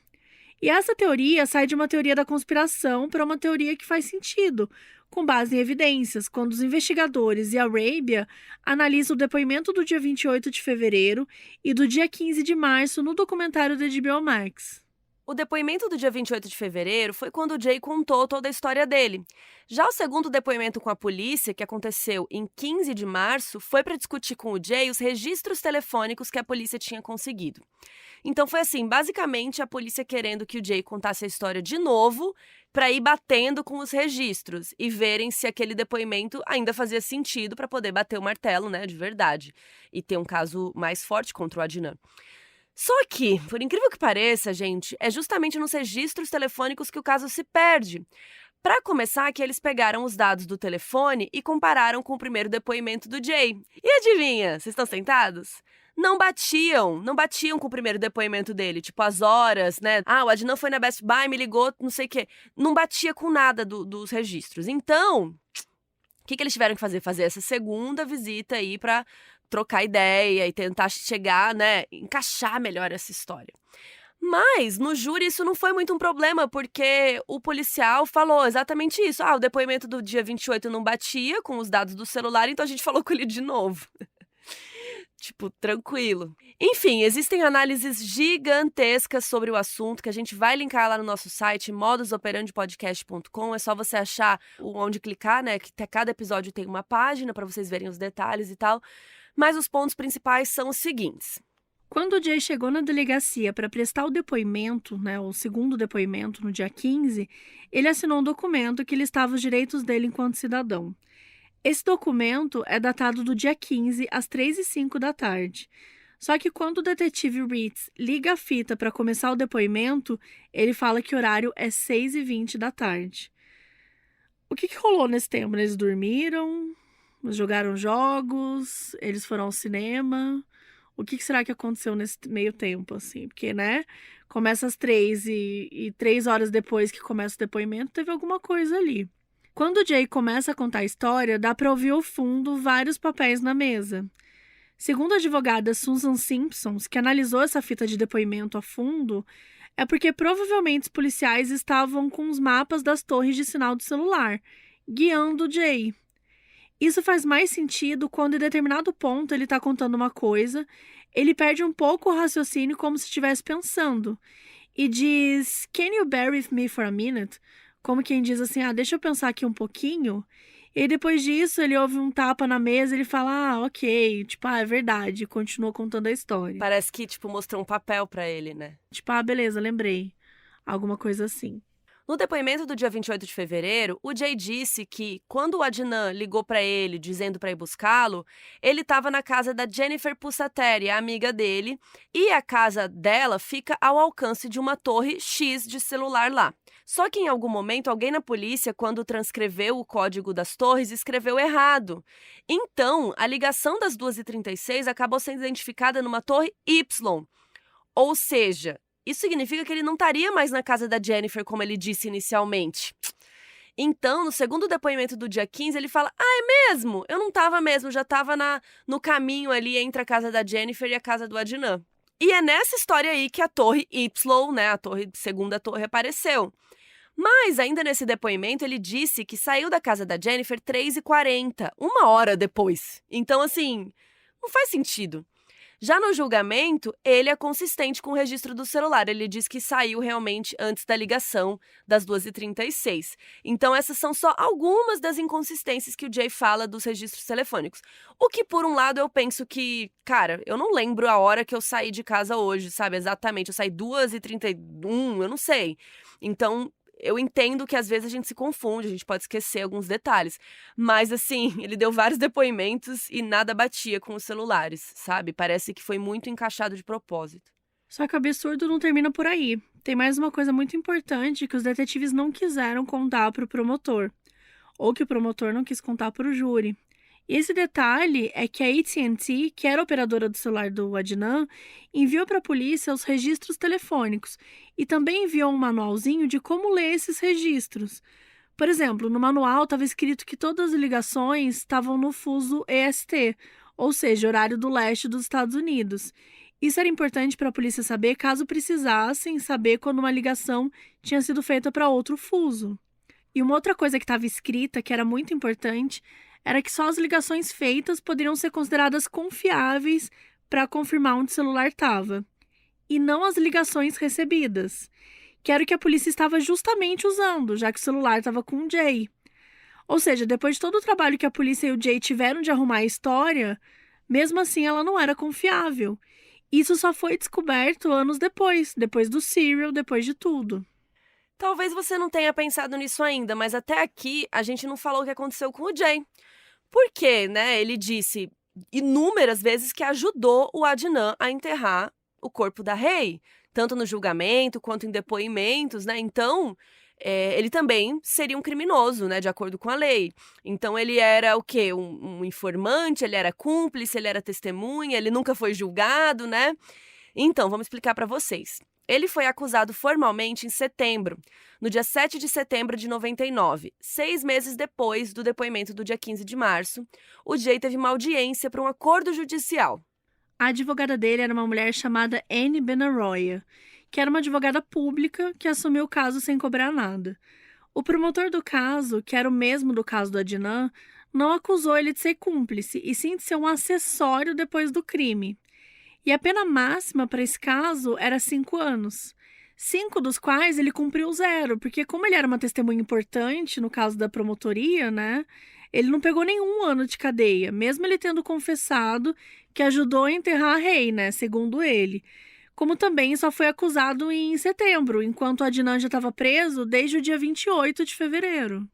E essa teoria sai de uma teoria da conspiração para uma teoria que faz sentido, com base em evidências, quando os investigadores e a Arabia analisam o depoimento do dia 28 de fevereiro e do dia 15 de março no documentário da HBO Max. O depoimento do dia 28 de fevereiro foi quando o Jay contou toda a história dele. Já o segundo depoimento com a polícia, que aconteceu em 15 de março, foi para discutir com o Jay os registros telefônicos que a polícia tinha conseguido. Então foi assim, basicamente a polícia querendo que o Jay contasse a história de novo para ir batendo com os registros e verem se aquele depoimento ainda fazia sentido para poder bater o martelo, né, de verdade, e ter um caso mais forte contra o Adnan. Só que, por incrível que pareça, gente, é justamente nos registros telefônicos que o caso se perde. Para começar, que eles pegaram os dados do telefone e compararam com o primeiro depoimento do Jay. E adivinha, vocês estão sentados? Não batiam com o primeiro depoimento dele, tipo as horas, né? Ah, o Adnan foi na Best Buy, me ligou, não sei o quê. Não batia com nada dos registros. Então, o que eles tiveram que fazer? Fazer essa segunda visita aí para trocar ideia e tentar chegar, né, encaixar melhor essa história. Mas, no júri, isso não foi muito um problema, porque o policial falou exatamente isso. Ah, o depoimento do dia 28 não batia com os dados do celular, então a gente falou com ele de novo. Tipo, tranquilo. Enfim, existem análises gigantescas sobre o assunto que a gente vai linkar lá no nosso site, modusoperandipodcast.com. É só você achar onde clicar, né? Que cada episódio tem uma página para vocês verem os detalhes e tal. Mas os pontos principais são os seguintes. Quando o Jay chegou na delegacia para prestar o depoimento, né, o segundo depoimento no dia 15, ele assinou um documento que listava os direitos dele enquanto cidadão. Esse documento é datado do dia 15, às 3h05 da tarde. Só que quando o detetive Ritz liga a fita para começar o depoimento, ele fala que o horário é 6h20 da tarde. O que rolou nesse tempo? Eles dormiram, jogaram jogos, eles foram ao cinema. O que será que aconteceu nesse meio tempo, assim? Porque, né, começa às 3 e 3 horas depois que começa o depoimento, teve alguma coisa ali. Quando o Jay começa a contar a história, dá pra ouvir ao fundo vários papéis na mesa. Segundo a advogada Susan Simpsons, que analisou essa fita de depoimento a fundo, é porque provavelmente os policiais estavam com os mapas das torres de sinal do celular, guiando o Jay. Isso faz mais sentido quando, em determinado ponto, ele está contando uma coisa, ele perde um pouco o raciocínio como se estivesse pensando, e diz, "Can you bear with me for a minute?" Como quem diz assim, deixa eu pensar aqui um pouquinho. E depois disso, ele ouve um tapa na mesa e ele fala, ok, tipo, é verdade, e continua contando a história. Parece que, tipo, mostrou um papel pra ele, né? Tipo, beleza, lembrei. Alguma coisa assim. No depoimento do dia 28 de fevereiro, o Jay disse que, quando o Adnan ligou pra ele dizendo pra ir buscá-lo, ele estava na casa da Jennifer Pusateri, a amiga dele, e a casa dela fica ao alcance de uma torre X de celular lá. Só que em algum momento, alguém na polícia, quando transcreveu o código das torres, escreveu errado. Então, a ligação das 2h36 acabou sendo identificada numa torre Y. Ou seja, isso significa que ele não estaria mais na casa da Jennifer, como ele disse inicialmente. Então, no segundo depoimento do dia 15, ele fala, é mesmo? Eu não estava mesmo, já estava no caminho ali entre a casa da Jennifer e a casa do Adnan. E é nessa história aí que a torre Y, né, a segunda torre, apareceu. Mas, ainda nesse depoimento, ele disse que saiu da casa da Jennifer 3h40, 1 hora depois. Então, assim, não faz sentido. Já no julgamento, ele é consistente com o registro do celular. Ele diz que saiu realmente antes da ligação das 2h36. Então, essas são só algumas das inconsistências que o Jay fala dos registros telefônicos. O que, por um lado, eu penso que, cara, eu não lembro a hora que eu saí de casa hoje, sabe? Exatamente, eu saí 2h31, eu não sei. Então, eu entendo que às vezes a gente se confunde, a gente pode esquecer alguns detalhes. Mas, assim, ele deu vários depoimentos e nada batia com os celulares, sabe? Parece que foi muito encaixado de propósito. Só que o absurdo não termina por aí. Tem mais uma coisa muito importante que os detetives não quiseram contar para o promotor. Ou que o promotor não quis contar para o júri. E esse detalhe é que a AT&T, que era a operadora do celular do Adnan, enviou para a polícia os registros telefônicos e também enviou um manualzinho de como ler esses registros. Por exemplo, no manual estava escrito que todas as ligações estavam no fuso EST, ou seja, horário do leste dos Estados Unidos. Isso era importante para a polícia saber caso precisassem saber quando uma ligação tinha sido feita para outro fuso. E uma outra coisa que estava escrita, que era muito importante, era que só as ligações feitas poderiam ser consideradas confiáveis para confirmar onde o celular estava. E não as ligações recebidas, que era o que a polícia estava justamente usando, já que o celular estava com o Jay. Ou seja, depois de todo o trabalho que a polícia e o Jay tiveram de arrumar a história, mesmo assim ela não era confiável. Isso só foi descoberto anos depois do Serial, depois de tudo. Talvez você não tenha pensado nisso ainda, mas até aqui a gente não falou o que aconteceu com o Jay. Porque, né, ele disse inúmeras vezes que ajudou o Adnan a enterrar o corpo da Rei, tanto no julgamento quanto em depoimentos, né? Então, ele também seria um criminoso, né, de acordo com a lei. Então, ele era o quê? Um informante, ele era cúmplice, ele era testemunha, ele nunca foi julgado, né? Então, vamos explicar para vocês. Ele foi acusado formalmente em setembro, no dia 7 de setembro de 99, 6 meses depois do depoimento do dia 15 de março. O Jay teve uma audiência para um acordo judicial. A advogada dele era uma mulher chamada Anne Benaroya, que era uma advogada pública que assumiu o caso sem cobrar nada. O promotor do caso, que era o mesmo do caso do Adnan, não acusou ele de ser cúmplice, e sim de ser um acessório depois do crime. E a pena máxima para esse caso era 5 anos. 5 dos quais ele cumpriu 0, porque como ele era uma testemunha importante no caso da promotoria, né? Ele não pegou nenhum ano de cadeia, mesmo ele tendo confessado que ajudou a enterrar a Rei, né? Segundo ele. Como também só foi acusado em setembro, enquanto o Adnan já estava preso desde o dia 28 de fevereiro.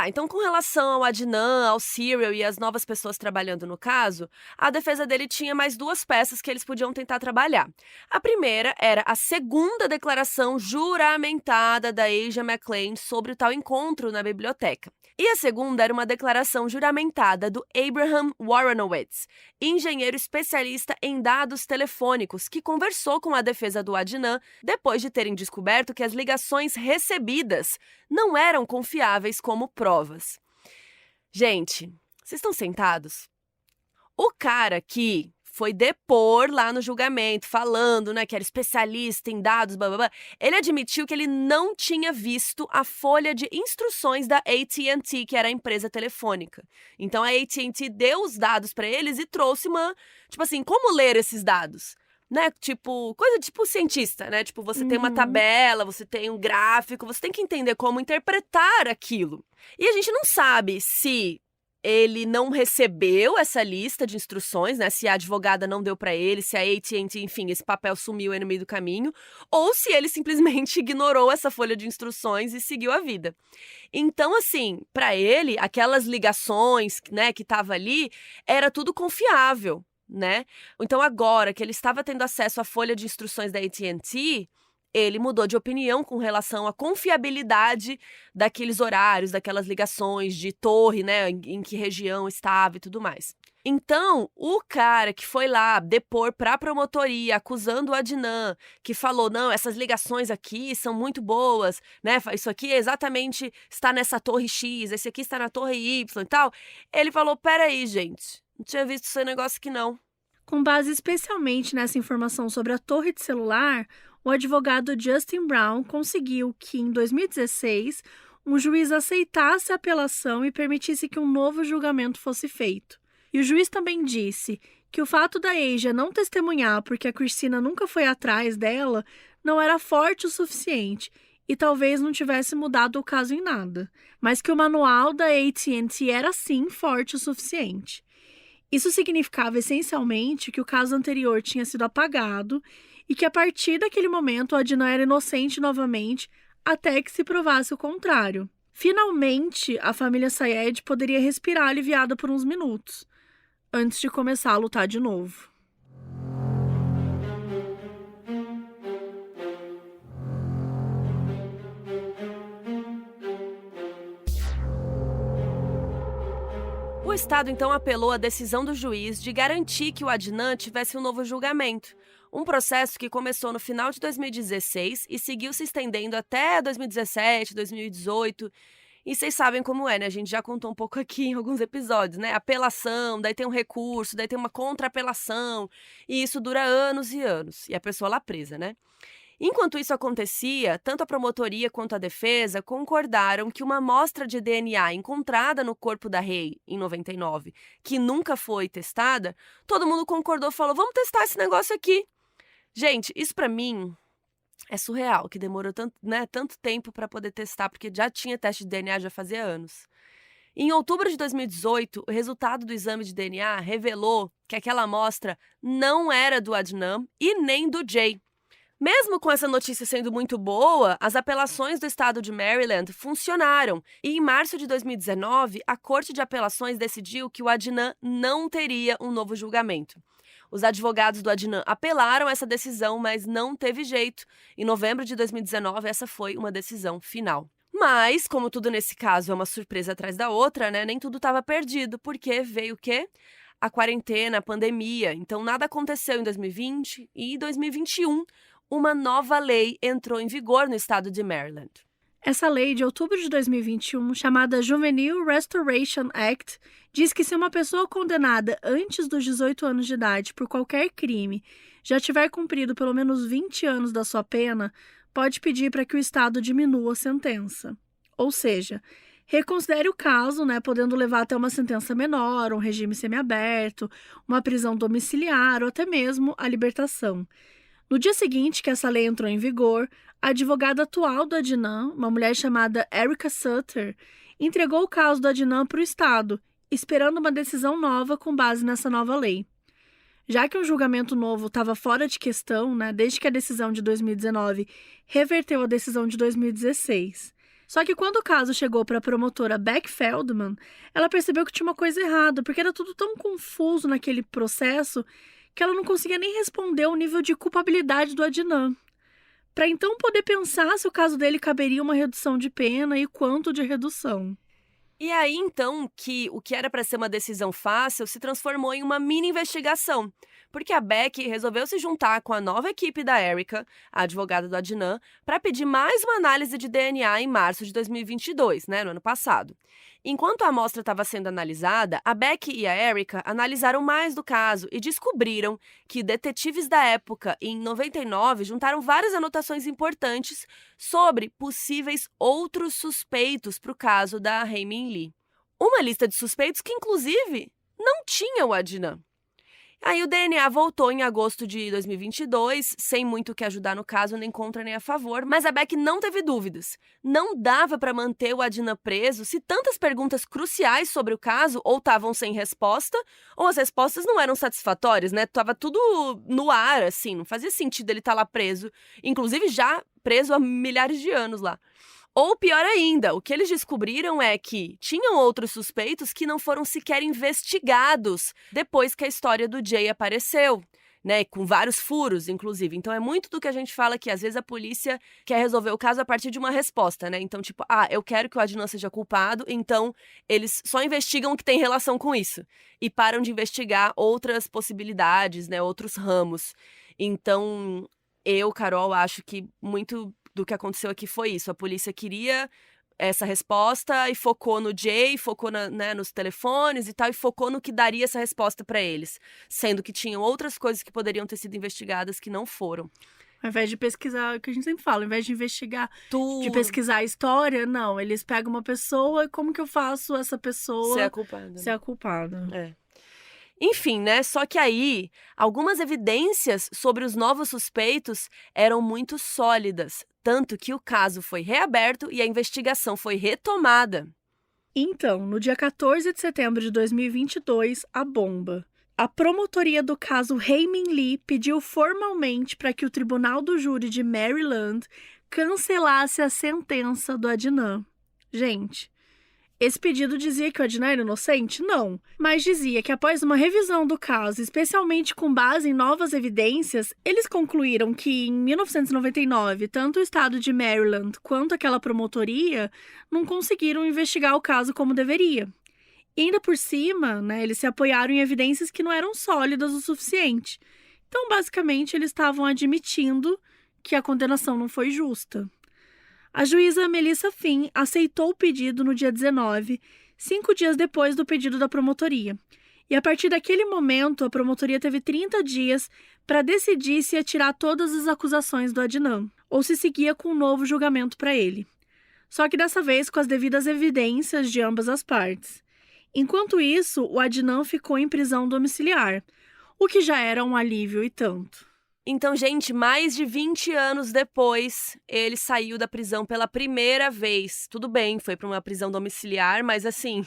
Então com relação ao Adnan, ao Cyril e as novas pessoas trabalhando no caso, a defesa dele tinha mais 2 peças que eles podiam tentar trabalhar. A primeira era a segunda declaração juramentada da Asia McClain sobre o tal encontro na biblioteca. E a segunda era uma declaração juramentada do Abraham Warrenowitz, engenheiro especialista em dados telefônicos, que conversou com a defesa do Adnan depois de terem descoberto que as ligações recebidas não eram confiáveis como provas. Gente, vocês estão sentados? O cara que foi depor lá no julgamento, falando, né, que era especialista em dados, blá, blá, blá, ele admitiu que ele não tinha visto a folha de instruções da AT&T, que era a empresa telefônica. Então, a AT&T deu os dados para eles e trouxe uma, tipo assim, como ler esses dados? Né? Tipo, coisa tipo cientista, né? Tipo, você tem uma tabela, você tem um gráfico, você tem que entender como interpretar aquilo. E a gente não sabe se ele não recebeu essa lista de instruções, né? Se a advogada não deu para ele, se a AT&T, enfim, esse papel sumiu aí no meio do caminho, ou se ele simplesmente ignorou essa folha de instruções e seguiu a vida. Então, assim, para ele, aquelas ligações, né, que tava ali, era tudo confiável, né? Então, agora que ele estava tendo acesso à folha de instruções da AT&T, ele mudou de opinião com relação à confiabilidade daqueles horários, daquelas ligações de torre, né, em que região estava e tudo mais. Então, o cara que foi lá depor para a promotoria, acusando o Adnan, que falou, não, essas ligações aqui são muito boas, né, isso aqui exatamente está nessa torre X, esse aqui está na torre Y e tal, ele falou, peraí, gente, não tinha visto esse negócio aqui não. Com base especialmente nessa informação sobre a torre de celular, o advogado Justin Brown conseguiu que, em 2016, um juiz aceitasse a apelação e permitisse que um novo julgamento fosse feito. E o juiz também disse que o fato da Asia não testemunhar porque a Christina nunca foi atrás dela não era forte o suficiente e talvez não tivesse mudado o caso em nada, mas que o manual da AT&T era sim forte o suficiente. Isso significava essencialmente que o caso anterior tinha sido apagado e que a partir daquele momento o Adnan era inocente novamente até que se provasse o contrário. Finalmente, a família Sayed poderia respirar aliviada por uns minutos, antes de começar a lutar de novo. O Estado, então, apelou à decisão do juiz de garantir que o Adnan tivesse um novo julgamento. Um processo que começou no final de 2016 e seguiu se estendendo até 2017, 2018. E vocês sabem como é, né? A gente já contou um pouco aqui em alguns episódios, né? Apelação, daí tem um recurso, daí tem uma contra-apelação. E isso dura anos e anos. E a pessoa lá presa, né? Enquanto isso acontecia, tanto a promotoria quanto a defesa concordaram que uma amostra de DNA encontrada no corpo da Rei, em 99, que nunca foi testada, todo mundo concordou, falou, vamos testar esse negócio aqui. Gente, isso pra mim é surreal, que demorou tanto tempo para poder testar, porque já tinha teste de DNA já fazia anos. Em outubro de 2018, o resultado do exame de DNA revelou que aquela amostra não era do Adnan e nem do Jay. Mesmo com essa notícia sendo muito boa, as apelações do estado de Maryland funcionaram e em março de 2019, a Corte de Apelações decidiu que o Adnan não teria um novo julgamento. Os advogados do Adnan apelaram essa decisão, mas não teve jeito. Em novembro de 2019, essa foi uma decisão final. Mas, como tudo nesse caso é uma surpresa atrás da outra, né, nem tudo estava perdido, porque veio o quê? A quarentena, a pandemia. Então, nada aconteceu em 2020 e em 2021, uma nova lei entrou em vigor no estado de Maryland. Essa lei de outubro de 2021, chamada Juvenile Restoration Act, diz que se uma pessoa condenada antes dos 18 anos de idade por qualquer crime já tiver cumprido pelo menos 20 anos da sua pena, pode pedir para que o estado diminua a sentença. Ou seja, reconsidere o caso, podendo levar até uma sentença menor, um regime semiaberto, uma prisão domiciliar ou até mesmo a libertação. No dia seguinte que essa lei entrou em vigor, a advogada atual do Adnan, uma mulher chamada Erica Sutter, entregou o caso do Adnan para o Estado, esperando uma decisão nova com base nessa nova lei. Já que um julgamento novo estava fora de questão, desde que a decisão de 2019 reverteu a decisão de 2016. Só que quando o caso chegou para a promotora Beck Feldman, ela percebeu que tinha uma coisa errada, porque era tudo tão confuso naquele processo que ela não conseguia nem responder ao nível de culpabilidade do Adnan. Para então poder pensar se o caso dele caberia uma redução de pena e quanto de redução. E aí, então, que o que era para ser uma decisão fácil se transformou em uma mini investigação, porque a Beck resolveu se juntar com a nova equipe da Erika, a advogada do Adnan, para pedir mais uma análise de DNA em março de 2022, no ano passado. Enquanto a amostra estava sendo analisada, a Beck e a Erika analisaram mais do caso e descobriram que detetives da época, em 99, juntaram várias anotações importantes sobre possíveis outros suspeitos para o caso da Hae-Min Lee. Uma lista de suspeitos que, inclusive, não tinha o Adnan. Aí o DNA voltou em agosto de 2022, sem muito o que ajudar no caso, nem contra nem a favor, mas a Beck não teve dúvidas. Não dava para manter o Adnan preso se tantas perguntas cruciais sobre o caso ou estavam sem resposta, ou as respostas não eram satisfatórias, Tava tudo no ar, assim, não fazia sentido ele estar lá preso, inclusive já preso há milhares de anos lá. Ou pior ainda, o que eles descobriram é que tinham outros suspeitos que não foram sequer investigados depois que a história do Jay apareceu, com vários furos, inclusive. Então é muito do que a gente fala que às vezes a polícia quer resolver o caso a partir de uma resposta, Então, tipo, eu quero que o Adnan seja culpado, então eles só investigam o que tem relação com isso e param de investigar outras possibilidades, outros ramos. Então, eu, Carol, acho que muito do que aconteceu aqui foi isso. A polícia queria essa resposta e focou no Jay, focou nos telefones e tal, e focou no que daria essa resposta para eles, sendo que tinham outras coisas que poderiam ter sido investigadas que não foram. Ao invés de pesquisar, o que a gente sempre fala, ao invés de investigar, Tudo. de pesquisar a história, não, eles pegam uma pessoa e como que eu faço essa pessoa ser a culpada. Ser a culpada. Enfim, Só que aí, algumas evidências sobre os novos suspeitos eram muito sólidas, tanto que o caso foi reaberto e a investigação foi retomada. Então, no dia 14 de setembro de 2022, a bomba. A promotoria do caso Hae-Min Lee pediu formalmente para que o Tribunal do Júri de Maryland cancelasse a sentença do Adnan. Gente, esse pedido dizia que o Adnan era inocente? Não. Mas dizia que após uma revisão do caso, especialmente com base em novas evidências, eles concluíram que, em 1999, tanto o estado de Maryland quanto aquela promotoria não conseguiram investigar o caso como deveria. E ainda por cima, eles se apoiaram em evidências que não eram sólidas o suficiente. Então, basicamente, eles estavam admitindo que a condenação não foi justa. A juíza Melissa Finn aceitou o pedido no dia 19, 5 dias depois do pedido da promotoria. E a partir daquele momento, a promotoria teve 30 dias para decidir se ia tirar todas as acusações do Adnan, ou se seguia com um novo julgamento para ele. Só que dessa vez com as devidas evidências de ambas as partes. Enquanto isso, o Adnan ficou em prisão domiciliar, o que já era um alívio e tanto. Então, gente, mais de 20 anos depois, ele saiu da prisão pela primeira vez. Tudo bem, foi para uma prisão domiciliar, mas assim,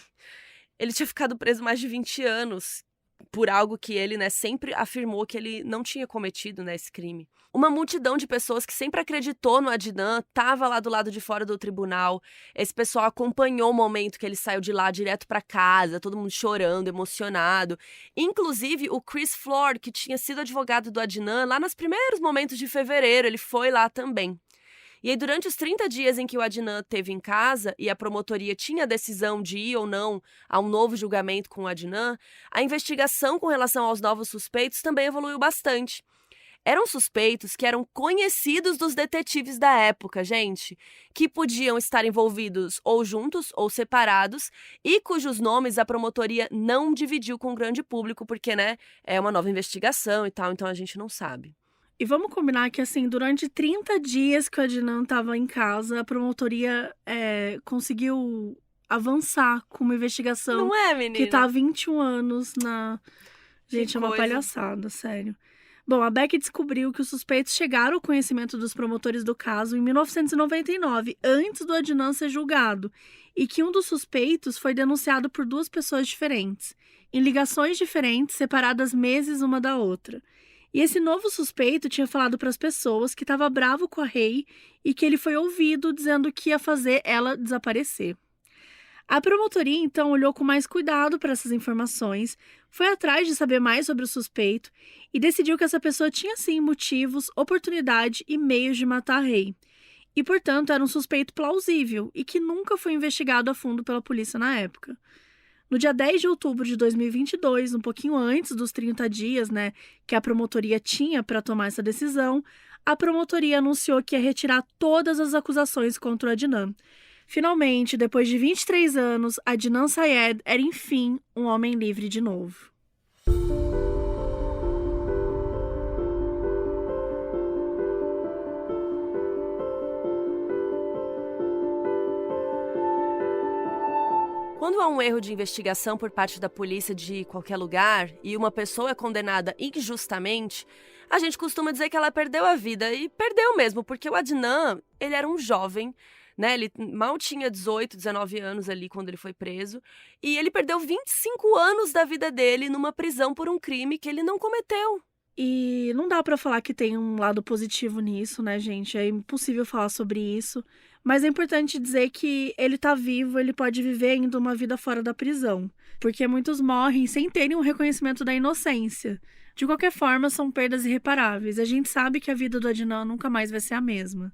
ele tinha ficado preso mais de 20 anos por algo que ele, sempre afirmou que ele não tinha cometido, esse crime. Uma multidão de pessoas que sempre acreditou no Adnan estava lá do lado de fora do tribunal. Esse pessoal acompanhou o momento que ele saiu de lá direto para casa, todo mundo chorando, emocionado. Inclusive, o Chris Flohr, que tinha sido advogado do Adnan, lá nos primeiros momentos de fevereiro, ele foi lá também. E aí, durante os 30 dias em que o Adnan esteve em casa e a promotoria tinha a decisão de ir ou não a um novo julgamento com o Adnan, a investigação com relação aos novos suspeitos também evoluiu bastante. Eram suspeitos que eram conhecidos dos detetives da época, gente, que podiam estar envolvidos ou juntos ou separados e cujos nomes a promotoria não dividiu com o grande público, porque, é uma nova investigação e tal, então a gente não sabe. E vamos combinar que, assim, durante 30 dias que o Adnan estava em casa, a promotoria conseguiu avançar com uma investigação Não é, menina? que tá há 21 anos na... Gente, Que é uma coisa. palhaçada, sério. Bom, a Beck descobriu que os suspeitos chegaram ao conhecimento dos promotores do caso em 1999, antes do Adnan ser julgado, e que um dos suspeitos foi denunciado por 2 pessoas diferentes, em ligações diferentes, separadas meses uma da outra. E esse novo suspeito tinha falado para as pessoas que estava bravo com a Rei e que ele foi ouvido dizendo que ia fazer ela desaparecer. A promotoria, então, olhou com mais cuidado para essas informações, foi atrás de saber mais sobre o suspeito e decidiu que essa pessoa tinha, sim, motivos, oportunidade e meios de matar a Rei. E, portanto, era um suspeito plausível e que nunca foi investigado a fundo pela polícia na época. No dia 10 de outubro de 2022, um pouquinho antes dos 30 dias, que a promotoria tinha para tomar essa decisão, a promotoria anunciou que ia retirar todas as acusações contra o Adnan. Finalmente, depois de 23 anos, Adnan Syed era, enfim, um homem livre de novo. Quando há um erro de investigação por parte da polícia de qualquer lugar e uma pessoa é condenada injustamente, a gente costuma dizer que ela perdeu a vida, e perdeu mesmo, porque o Adnan, ele era um jovem, ele mal tinha 18, 19 anos ali quando ele foi preso, e ele perdeu 25 anos da vida dele numa prisão por um crime que ele não cometeu. E não dá pra falar que tem um lado positivo nisso, gente? É impossível falar sobre isso. Mas é importante dizer que ele tá vivo, ele pode viver ainda uma vida fora da prisão. Porque muitos morrem sem terem um reconhecimento da inocência. De qualquer forma, são perdas irreparáveis. A gente sabe que a vida do Adnan nunca mais vai ser a mesma.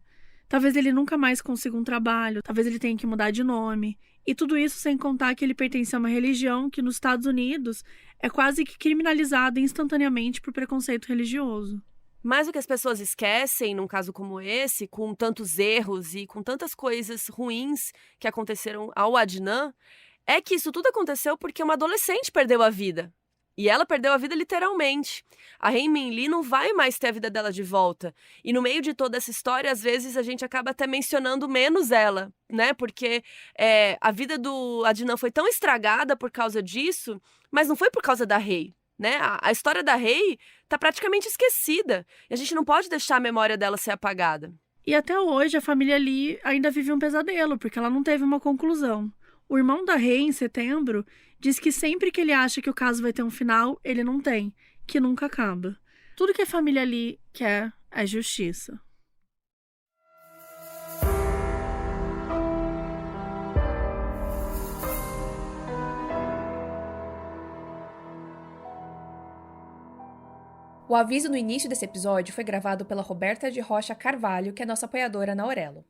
Talvez ele nunca mais consiga um trabalho, talvez ele tenha que mudar de nome. E tudo isso sem contar que ele pertence a uma religião que nos Estados Unidos é quase que criminalizada instantaneamente por preconceito religioso. Mas o que as pessoas esquecem, num caso como esse, com tantos erros e com tantas coisas ruins que aconteceram ao Adnan, é que isso tudo aconteceu porque uma adolescente perdeu a vida. E ela perdeu a vida literalmente. A Hae Min Lee não vai mais ter a vida dela de volta. E no meio de toda essa história, às vezes a gente acaba até mencionando menos ela, Porque a vida do Adnan foi tão estragada por causa disso, mas não foi por causa da Hae, A história da Hae tá praticamente esquecida. E a gente não pode deixar a memória dela ser apagada. E até hoje a família Lee ainda vive um pesadelo, porque ela não teve uma conclusão. O irmão da Hae, em setembro, diz que sempre que ele acha que o caso vai ter um final, ele não tem, que nunca acaba. Tudo que a família Lee quer é justiça. O aviso no início desse episódio foi gravado pela Roberta de Rocha Carvalho, que é nossa apoiadora na Aurelo.